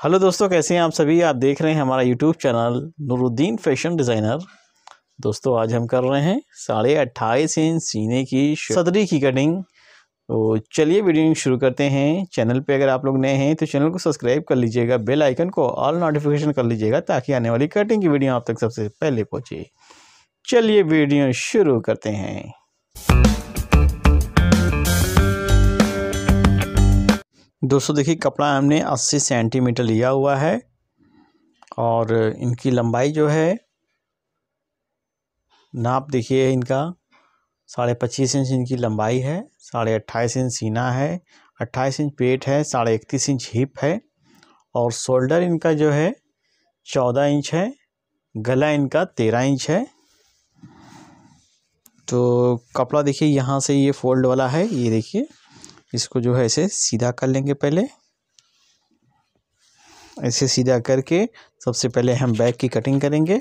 Hello दोस्तों, कैसे हैं आप सभी। आप देख रहे हैं हमारा YouTube channel Nooruddin fashion designer. दोस्तों आज हम कर रहे हैं 28.5 इंच सीने की सदरी की कटिंग। तो चलिए वीडियो शुरू करते हैं। चैनल पे अगर आप लोग नए हैं तो चैनल को सब्सक्राइब कर लीजिएगा, बेल आइकन को ऑल नोटिफिकेशन कर लीजिएगा ताकि आने वाली कटिंग की वीडियो आप तक सबसे पहले पहुँचे। चलिए वीडियो शुरू करते हैं। दोस्तों देखिए, कपड़ा हमने 80 सेंटीमीटर लिया हुआ है और इनकी लंबाई जो है, नाप देखिए इनका 25.5 इंच इनकी लंबाई है, 28.5 इंच सीना है, 28 इंच पेट है, 31.5 इंच हिप है और शोल्डर इनका जो है 14 इंच है, गला इनका 13 इंच है। तो कपड़ा देखिए यहाँ से ये फोल्ड वाला है, ये देखिए इसको जो है ऐसे सीधा कर लेंगे। पहले ऐसे सीधा करके सबसे पहले हम बैक की कटिंग करेंगे।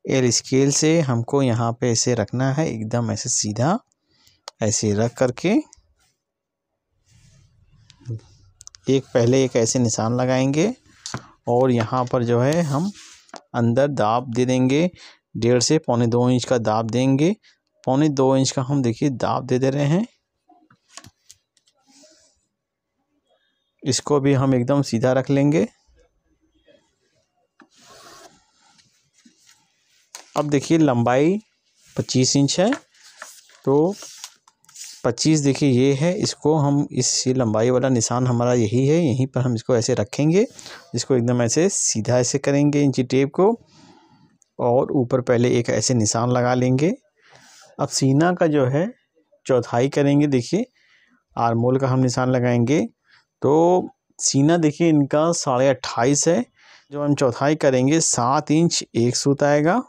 एयर स्केल से हमको यहाँ पे ऐसे रखना है, एकदम ऐसे सीधा ऐसे रख करके पहले एक ऐसे निशान लगाएंगे और यहाँ पर जो है हम अंदर दाब दे देंगे। 1.5 से 1.25 इंच का दाब देंगे। 1.25 इंच का हम देखिए दाब दे रहे हैं। इसको भी हम एकदम सीधा रख लेंगे। अब देखिए लंबाई 25 इंच है, तो 25 देखिए ये है, इसको हम इस लंबाई वाला निशान हमारा यही है, यहीं पर हम इसको ऐसे रखेंगे। इसको एकदम ऐसे सीधा ऐसे करेंगे इंची टेप को और ऊपर पहले एक ऐसे निशान लगा लेंगे। अब सीना का जो है चौथाई करेंगे। देखिए आर्मोल का हम निशान लगाएंगे तो सीना देखिए इनका 28.5 है। जो हम चौथाई करेंगे 7 इंच एक सूत आएगा,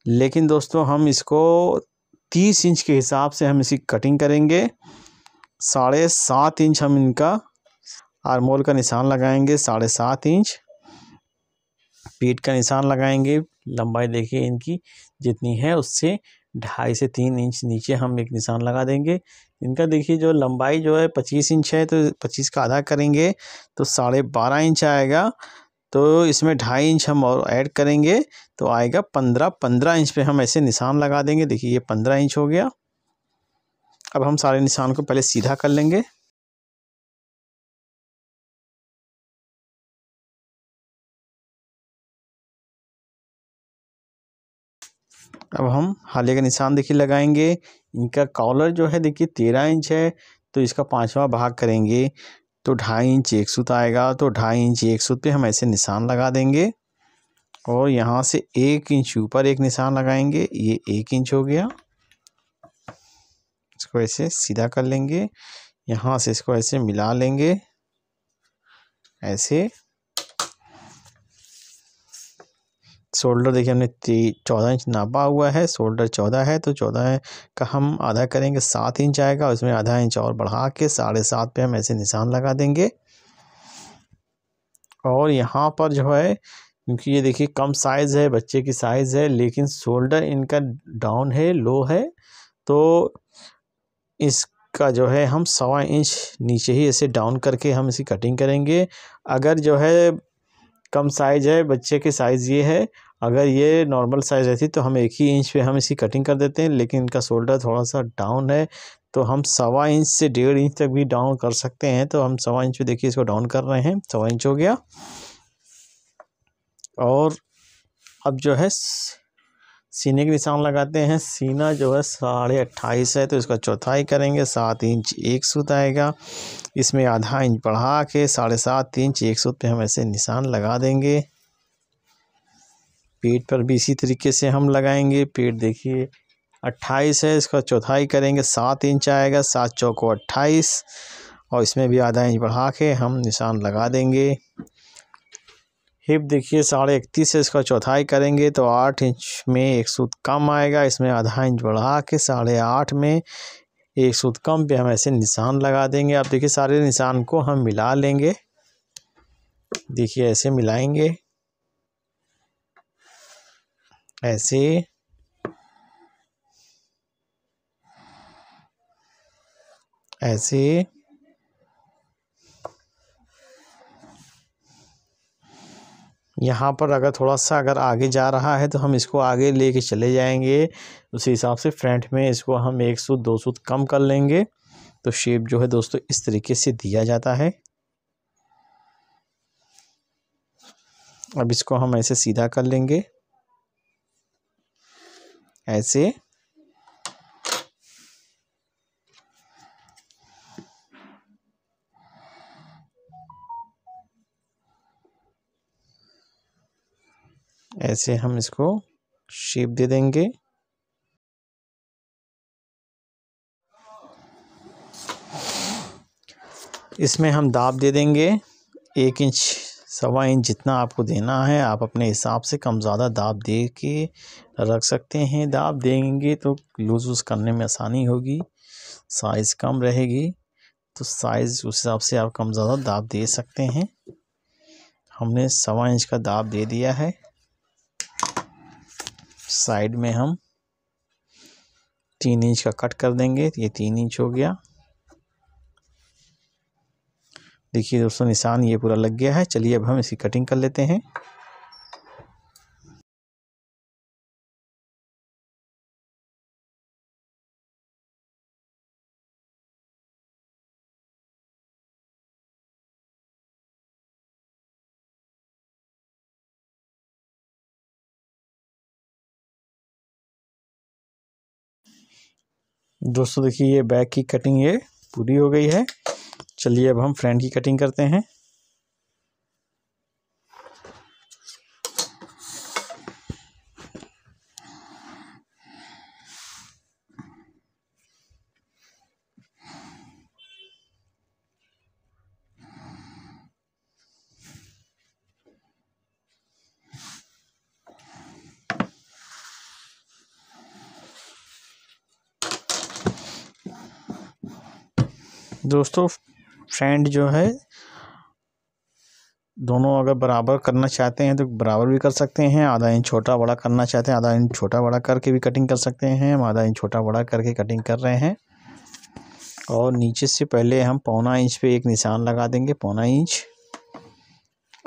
लेकिन दोस्तों हम इसको 30 इंच के हिसाब से हम इसकी कटिंग करेंगे। 7.5 इंच हम इनका आर्मोल का निशान लगाएंगे, 7.5 इंच पीठ का निशान लगाएंगे। लंबाई देखिए इनकी जितनी है उससे 2.5 से 3 इंच नीचे हम एक निशान लगा देंगे। इनका देखिए जो लंबाई जो है 25 इंच है, तो 25 का आधा करेंगे तो 12.5 इंच आएगा। तो इसमें 2.5 इंच हम और ऐड करेंगे तो आएगा 15 इंच पे हम ऐसे निशान लगा देंगे। देखिए ये 15 इंच हो गया। अब हम सारे निशान को पहले सीधा कर लेंगे। अब हम हाले का निशान देखिए लगाएंगे। इनका कॉलर जो है देखिए 13 इंच है, तो इसका 5वां भाग करेंगे तो 2.5 इंच एक सूत आएगा। तो 2.5 इंच एक सूत पे हम ऐसे निशान लगा देंगे और यहाँ से 1 इंच ऊपर एक निशान लगाएंगे। ये 1 इंच हो गया। इसको ऐसे सीधा कर लेंगे, यहाँ से इसको ऐसे मिला लेंगे ऐसे। शोल्डर देखिए हमने 14 इंच नापा हुआ है, शोल्डर 14 है, तो 14 का हम आधा करेंगे 7 इंच आएगा। उसमें आधा इंच और बढ़ा के 7.5 पे हम ऐसे निशान लगा देंगे। और यहाँ पर जो है, क्योंकि ये देखिए कम साइज़ है, बच्चे की साइज़ है, लेकिन शोल्डर इनका डाउन है, लो है, तो इसका जो है हम 1.25 इंच नीचे ही ऐसे डाउन करके हम इसकी कटिंग करेंगे। अगर जो है कम साइज़ है, बच्चे की साइज़ ये है, अगर ये नॉर्मल साइज़ रहती तो हम 1 ही इंच पे हम इसकी कटिंग कर देते हैं, लेकिन इनका शोल्डर थोड़ा सा डाउन है तो हम 1.25 इंच से 1.5 इंच तक भी डाउन कर सकते हैं। तो हम 1.25 इंच पे देखिए इसको डाउन कर रहे हैं, 1.25 इंच हो गया। और अब जो है सीने के निशान लगाते हैं। सीना जो है 28.5 है, तो इसका चौथाई करेंगे, 7 इंच एक सूत आएगा। इसमें आधा इंच बढ़ा के 7.5 इंच एक सूत पे हम ऐसे निशान लगा देंगे। पेट पर भी इसी तरीके से हम लगाएंगे। पेट देखिए 28 है, इसका चौथाई करेंगे, 7 इंच आएगा, 7 चौको 28 और इसमें भी आधा इंच बढ़ा के हम निशान लगा देंगे। हिप देखिए 31.5 है, इसका चौथाई करेंगे तो 8 इंच में एक सूत कम आएगा। इसमें आधा इंच बढ़ा के 8.5 में एक सूत कम पे हम ऐसे निशान लगा देंगे। अब देखिए सारे निशान को हम मिला लेंगे। देखिए ऐसे मिलाएंगे, ऐसे ऐसे यहाँ पर अगर थोड़ा सा अगर आगे जा रहा है तो हम इसको आगे लेके चले जाएंगे। उसी हिसाब से फ्रंट में इसको हम 1 सूत 2 सूत कम कर लेंगे। तो शेप जो है दोस्तों इस तरीके से दिया जाता है। अब इसको हम ऐसे सीधा कर लेंगे, ऐसे। ऐसे हम इसको शेप दे देंगे। इसमें हम दाब दे देंगे 1 इंच 1.25 इंच जितना आपको देना है। आप अपने हिसाब से कम ज़्यादा दाब दे के रख सकते हैं। दाब देंगे तो लूज़ वूज़ करने में आसानी होगी, साइज़ कम रहेगी। तो साइज़ उस हिसाब से आप कम ज़्यादा दाब दे सकते हैं। हमने 1.25 इंच का दाब दे दिया है। साइड में हम 3 इंच का कट कर देंगे। ये 3 इंच हो गया। देखिए दोस्तों निशान ये पूरा लग गया है। चलिए अब हम इसकी कटिंग कर लेते हैं। दोस्तों देखिए ये बैक की कटिंग ये पूरी हो गई है। चलिए अब हम फ्रंट की कटिंग करते हैं। दोस्तों फ्रंट जो है दोनों अगर बराबर करना चाहते हैं तो बराबर भी कर सकते हैं। आधा इंच छोटा बड़ा करना चाहते हैं, आधा इंच छोटा बड़ा करके भी कटिंग कर सकते हैं। हम आधा इंच छोटा बड़ा करके कटिंग कर रहे हैं। और नीचे से पहले हम 1.25 इंच पे एक निशान लगा देंगे, 1.25 इंच।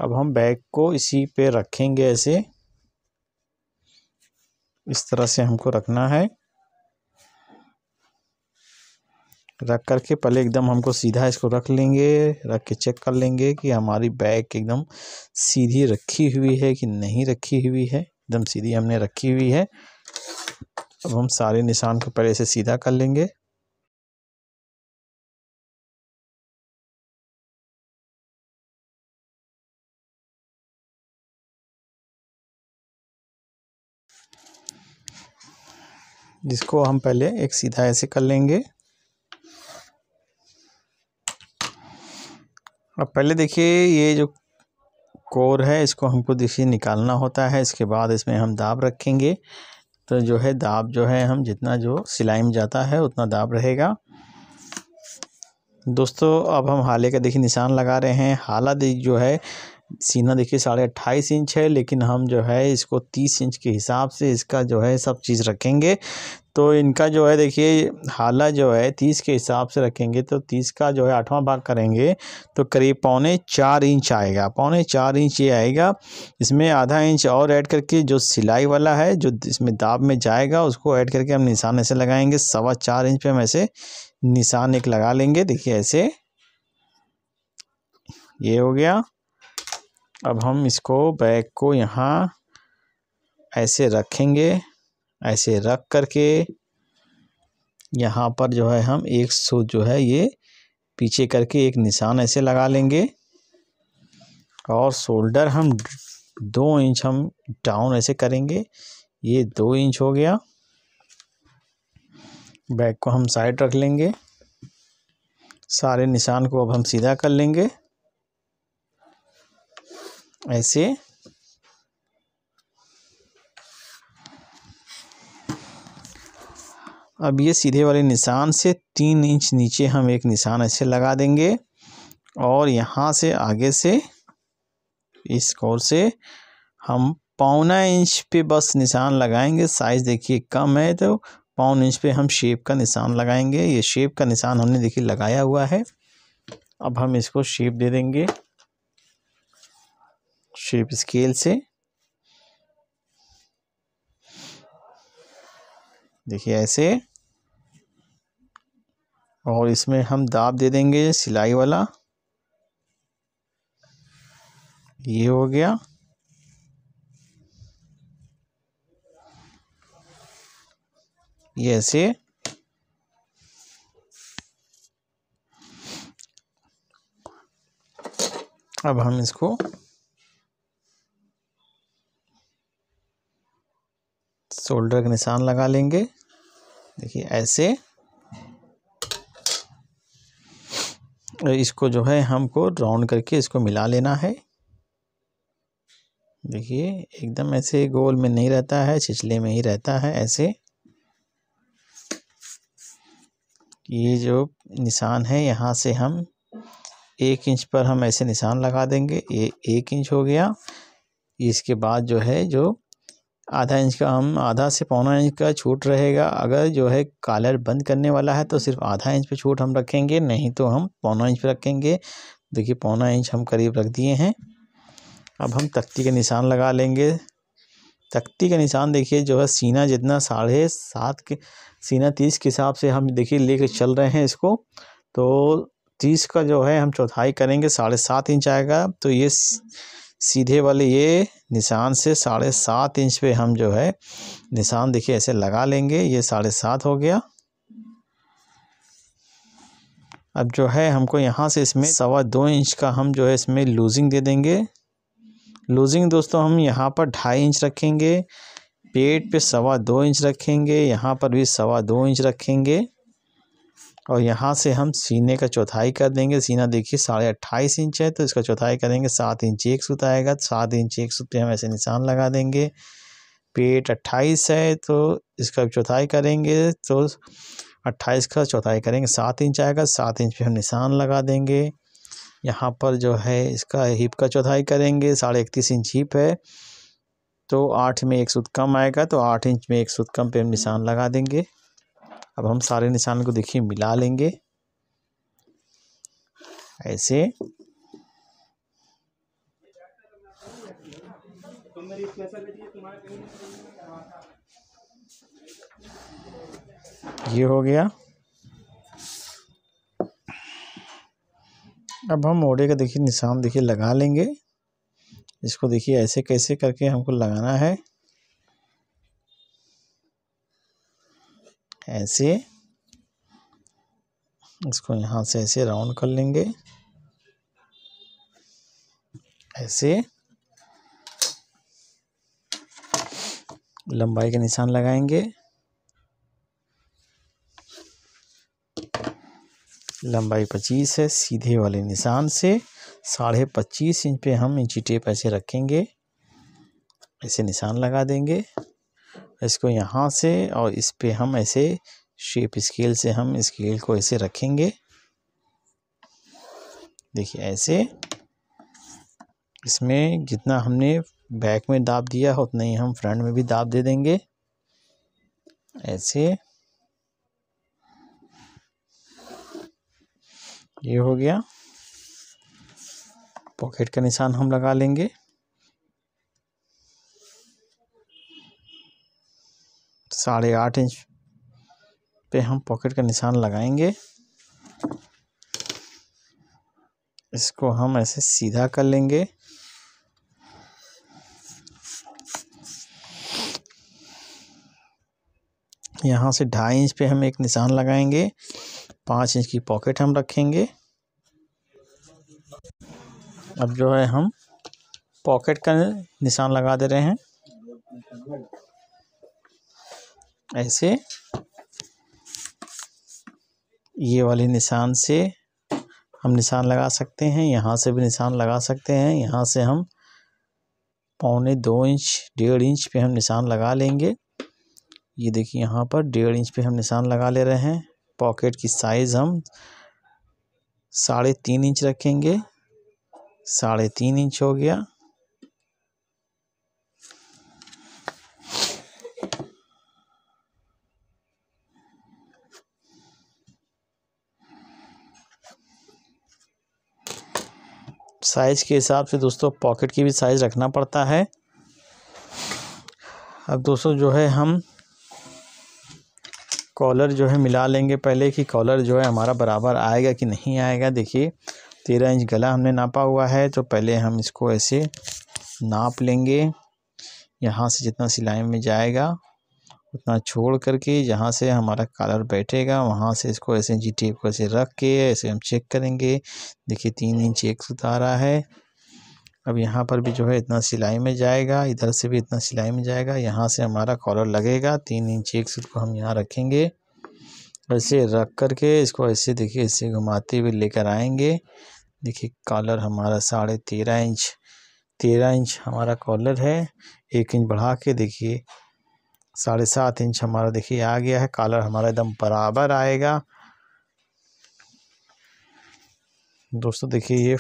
अब हम बैक को इसी पे रखेंगे, ऐसे इस तरह से हमको रखना है। रख करके पहले एकदम हमको सीधा इसको रख लेंगे। रख के चेक कर लेंगे कि हमारी बैक एकदम सीधी रखी हुई है कि नहीं रखी हुई है। एकदम सीधी हमने रखी हुई है। अब हम सारे निशान को पहले से सीधा कर लेंगे। जिसको हम पहले एक सीधा ऐसे कर लेंगे। अब पहले देखिए ये जो कोर है इसको हमको देखिए निकालना होता है। इसके बाद इसमें हम दाब रखेंगे। तो जो है दाब जो है हम जितना जो सिलाई में जाता है उतना दाब रहेगा। दोस्तों अब हम हाले का देखिए निशान लगा रहे हैं। हाला जो है सीना देखिए 28.5 इंच है, लेकिन हम जो है इसको 30 इंच के हिसाब से इसका जो है सब चीज़ रखेंगे। तो इनका जो है देखिए हाला जो है 30 के हिसाब से रखेंगे। तो 30 का जो है 8वां भाग करेंगे तो करीब 3.25 इंच आएगा। 3.25 इंच ये आएगा। इसमें आधा इंच और ऐड करके जो सिलाई वाला है जो इसमें दाब में जाएगा उसको ऐड करके हम निशान ऐसे लगाएंगे। 4.25 इंच पे हम ऐसे निशान एक लगा लेंगे। देखिए ऐसे ये हो गया। अब हम इसको बैक को यहाँ ऐसे रखेंगे। ऐसे रख करके यहाँ पर जो है हम एक सूत जो है ये पीछे करके एक निशान ऐसे लगा लेंगे। और शोल्डर हम 2 इंच हम डाउन ऐसे करेंगे। ये 2 इंच हो गया। बैक को हम साइड रख लेंगे। सारे निशान को अब हम सीधा कर लेंगे ऐसे। अब ये सीधे वाले निशान से 3 इंच नीचे हम एक निशान ऐसे लगा देंगे। और यहाँ से आगे से इस कोर से हम 1.25 इंच पे बस निशान लगाएंगे। साइज़ देखिए कम है तो पौन इंच पे हम शेप का निशान लगाएंगे। ये शेप का निशान हमने देखिए लगाया हुआ है। अब हम इसको शेप दे देंगे शेप स्केल से। देखिए ऐसे, और इसमें हम दाब दे देंगे सिलाई वाला। ये हो गया। ये ऐसे, अब हम इसको शोल्डर का निशान लगा लेंगे। देखिए ऐसे, इसको जो है हमको राउंड करके इसको मिला लेना है। देखिए एकदम ऐसे गोल में नहीं रहता है, छिछले में ही रहता है ऐसे। ये जो निशान है यहाँ से हम 1 इंच पर हम ऐसे निशान लगा देंगे। ये 1 इंच हो गया। इसके बाद जो है जो आधा इंच का, हम आधा से पौना इंच का छूट रहेगा। अगर जो है कॉलर बंद करने वाला है तो सिर्फ आधा इंच पे छूट हम रखेंगे, नहीं तो हम पौना इंच पे रखेंगे। देखिए पौना इंच हम करीब रख दिए हैं। अब हम तख्ती के निशान लगा लेंगे। तख्ती का निशान देखिए जो है सीना जितना 7.5 के, सीना 30 के हिसाब से हम देखिए लेके चल रहे हैं इसको। तो 30 का जो है हम चौथाई करेंगे, 7.5 इंच आएगा। तो ये सीधे वाले ये निशान से 7.5 इंच पे हम जो है निशान देखिए ऐसे लगा लेंगे। ये 7.5 हो गया। अब जो है हमको यहाँ से इसमें 2.25 इंच का हम जो है इसमें लूजिंग दे देंगे। लूजिंग दोस्तों हम यहाँ पर 2.5 इंच रखेंगे, पेट पे 2.25 इंच रखेंगे, यहाँ पर भी 2.25 इंच रखेंगे, और यहाँ से हम सीने का चौथाई कर देंगे। सीना देखिए 28.5 इंच है, तो इसका चौथाई करेंगे, 7 इंच एक सूत आएगा। 7 इंच एक सूत पे हम ऐसे निशान लगा देंगे। पेट 28 है तो इसका चौथाई करेंगे, तो 28 का चौथाई करेंगे, 7 इंच आएगा। 7 इंच पे हम निशान लगा देंगे। यहाँ पर जो है इसका हिप का चौथाई करेंगे, 31.5 इंच हिप है, तो 8 में 1 सूत कम आएगा, तो 8 इंच में 1 सूत कम पे हम निशान लगा देंगे। अब हम सारे निशान को देखिए मिला लेंगे ऐसे। ये हो गया। अब हम मोड़े का देखिए निशान देखिए लगा लेंगे। इसको देखिए ऐसे कैसे करके हमको लगाना है, ऐसे। इसको यहाँ से ऐसे राउंड कर लेंगे ऐसे। लंबाई के निशान लगाएंगे। लंबाई 25 है, सीधे वाले निशान से 25.5 इंच पे हम इंची टेप ऐसे रखेंगे, ऐसे निशान लगा देंगे। इसको यहाँ से और इस पे हम ऐसे शेप स्केल से हम स्केल को ऐसे रखेंगे। देखिए ऐसे। इसमें जितना हमने बैक में दाब दिया है उतना ही हम फ्रंट में भी दाब दे देंगे ऐसे। ये हो गया। पॉकेट का निशान हम लगा लेंगे। 8.5 इंच पे हम पॉकेट का निशान लगाएंगे। इसको हम ऐसे सीधा कर लेंगे। यहाँ से 2.5 इंच पे हम एक निशान लगाएंगे। 5 इंच की पॉकेट हम रखेंगे। अब जो है हम पॉकेट का निशान लगा दे रहे हैं ऐसे। ये वाले निशान से हम निशान लगा सकते हैं, यहाँ से भी निशान लगा सकते हैं। यहाँ से हम 1.25 इंच 1.5 इंच पे हम निशान लगा लेंगे। ये देखिए यहाँ पर 1.5 इंच पे हम निशान लगा ले रहे हैं। पॉकेट की साइज़ हम 3.5 इंच रखेंगे। 3.5 इंच हो गया। साइज़ के हिसाब से दोस्तों पॉकेट की भी साइज़ रखना पड़ता है। अब दोस्तों जो है हम कॉलर जो है मिला लेंगे पहले कि कॉलर जो है हमारा बराबर आएगा कि नहीं आएगा। देखिए 13 इंच गला हमने नापा हुआ है, तो पहले हम इसको ऐसे नाप लेंगे। यहाँ से जितना सिलाई में जाएगा उतना छोड़ करके जहाँ से हमारा कॉलर बैठेगा वहाँ से इसको ऐसे जी टेप को ऐसे रख के ऐसे हम चेक करेंगे। देखिए 3 इंच एक सूत आ रहा है। अब यहाँ पर भी जो है इतना सिलाई में जाएगा, इधर से भी इतना सिलाई में जाएगा, यहाँ से हमारा कॉलर लगेगा। 3 इंच एक सूत को हम यहाँ रखेंगे, ऐसे रख करके इसको ऐसे देखिए ऐसे घुमाते हुए लेकर आएंगे। देखिए कॉलर हमारा 13.5 इंच हमारा कॉलर है। 1 इंच बढ़ा के देखिए 7.5 इंच हमारा देखिए आ गया है। कॉलर हमारा एकदम बराबर आएगा। दोस्तों देखिए ये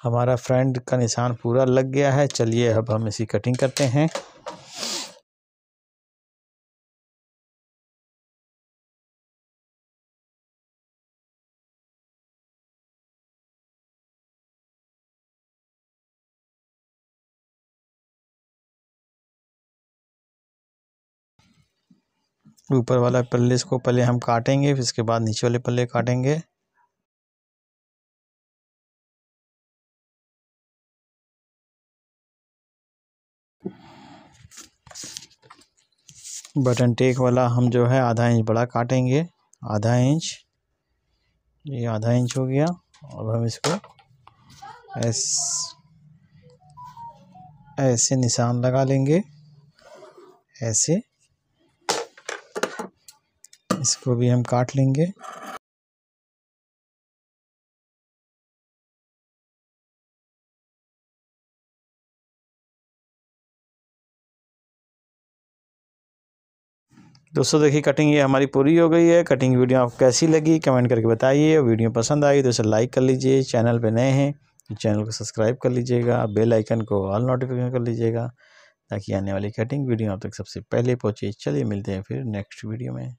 हमारा फ्रंट का निशान पूरा लग गया है। चलिए अब हम इसी कटिंग करते हैं। ऊपर वाला पल्ले को पहले हम काटेंगे, फिर इसके बाद नीचे वाले पल्ले काटेंगे। बटन टेक वाला हम जो है आधा इंच बड़ा काटेंगे, आधा इंच, ये आधा इंच हो गया। और हम इसको ऐसे निशान लगा लेंगे, ऐसे इसको भी हम काट लेंगे। दोस्तों देखिए कटिंग ये हमारी पूरी हो गई है। कटिंग वीडियो आपको कैसी लगी कमेंट करके बताइए। और वीडियो पसंद आई तो इसे लाइक कर लीजिए। चैनल पे नए हैं तो चैनल को सब्सक्राइब कर लीजिएगा, बेल आइकन को ऑल नोटिफिकेशन कर लीजिएगा ताकि आने वाली कटिंग वीडियो आप तक सबसे पहले पहुँचे। चलिए मिलते हैं फिर नेक्स्ट वीडियो में।